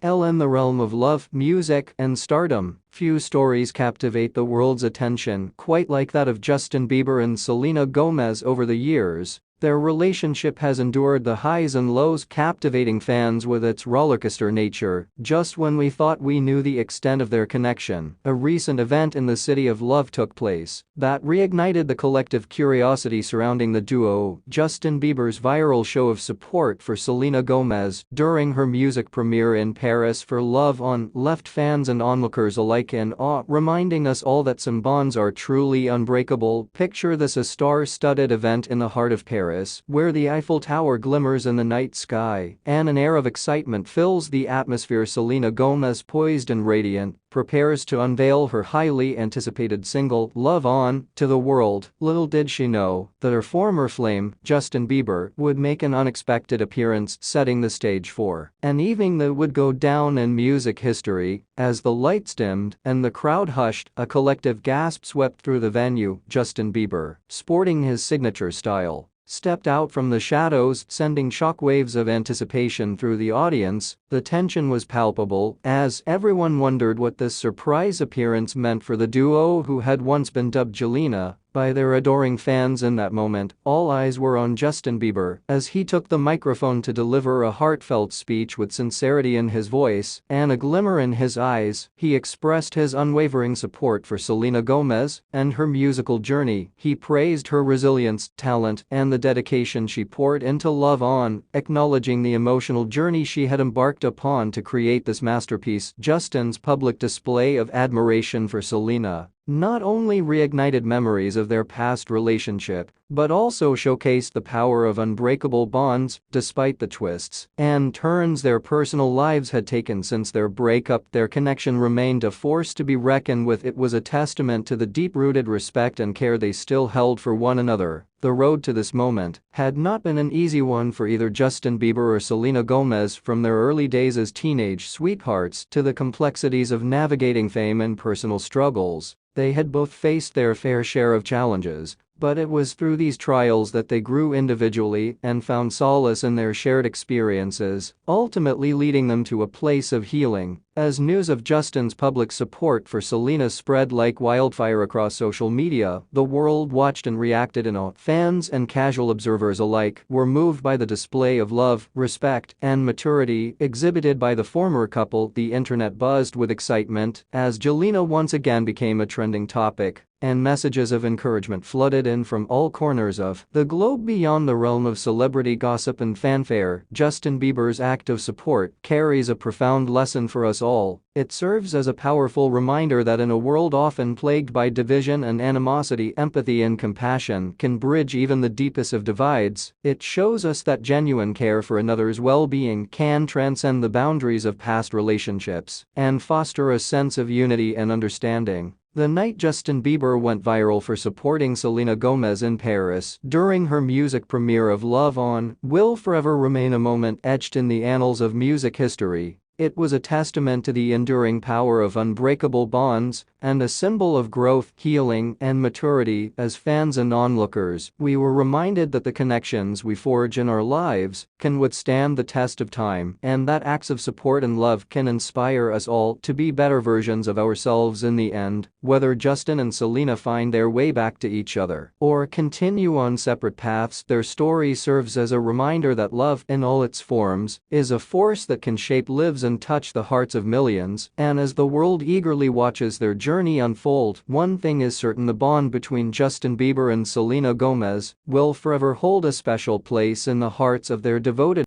In the realm of love, music, and stardom, few stories captivate the world's attention quite like that of Justine Bieber and Selena Gomez over the years. Their relationship has endured the highs and lows, captivating fans with its rollercoaster nature. Just when we thought we knew the extent of their connection, a recent event in the city of love took place that reignited the collective curiosity surrounding the duo. Justine Bieber's viral show of support for Selena Gomez during her music premiere in Paris for Love On left fans and onlookers alike in awe, reminding us all that some bonds are truly unbreakable. Picture this: a star-studded event in the heart of Paris, where the Eiffel Tower glimmers in the night sky, and an air of excitement fills the atmosphere. Selena Gomez, poised and radiant, prepares to unveil her highly anticipated single, Love On, to the world. Little did she know that her former flame, Justine Bieber, would make an unexpected appearance, setting the stage for an evening that would go down in music history. As the lights dimmed and the crowd hushed, a collective gasp swept through the venue. Justine Bieber, sporting his signature style, stepped out from the shadows, sending shockwaves of anticipation through the audience. The tension was palpable as everyone wondered what this surprise appearance meant for the duo who had once been dubbed Jelena by their adoring fans. In that moment, all eyes were on Justine Bieber as he took the microphone to deliver a heartfelt speech. With sincerity in his voice and a glimmer in his eyes, he expressed his unwavering support for Selena Gomez and her musical journey. He praised her resilience, talent, and the dedication she poured into Love On, acknowledging the emotional journey she had embarked upon to create this masterpiece. Justine's public display of admiration for Selena not only reignited memories of their past relationship, but also showcased the power of unbreakable bonds. Despite the twists and turns their personal lives had taken since their breakup, their connection remained a force to be reckoned with. It was a testament to the deep-rooted respect and care they still held for one another. The road to this moment had not been an easy one for either Justine Bieber or Selena Gomez. From their early days as teenage sweethearts to the complexities of navigating fame and personal struggles, they had both faced their fair share of challenges. But it was through these trials that they grew individually and found solace in their shared experiences, ultimately leading them to a place of healing. As news of Justine's public support for Selena spread like wildfire across social media, the world watched and reacted in awe. Fans and casual observers alike were moved by the display of love, respect, and maturity exhibited by the former couple. The internet buzzed with excitement as Jelena once again became a trending topic, and messages of encouragement flooded in from all corners of the globe. Beyond the realm of celebrity gossip and fanfare, Justine Bieber's act of support carries a profound lesson for us all. It serves as a powerful reminder that in a world often plagued by division and animosity, empathy and compassion can bridge even the deepest of divides. It shows us that genuine care for another's well-being can transcend the boundaries of past relationships and foster a sense of unity and understanding. The night Justine Bieber went viral for supporting Selena Gomez in Paris during her music premiere of Love On will forever remain a moment etched in the annals of music history. It was a testament to the enduring power of unbreakable bonds and a symbol of growth, healing, and maturity. As fans and onlookers, we were reminded that the connections we forge in our lives can withstand the test of time, and that acts of support and love can inspire us all to be better versions of ourselves in the end. Whether Justine and Selena find their way back to each other or continue on separate paths, their story serves as a reminder that love, in all its forms, is a force that can shape lives and touch the hearts of millions. And as the world eagerly watches their journey unfold, one thing is certain: the bond between Justine Bieber and Selena Gomez will forever hold a special place in the hearts of their devoted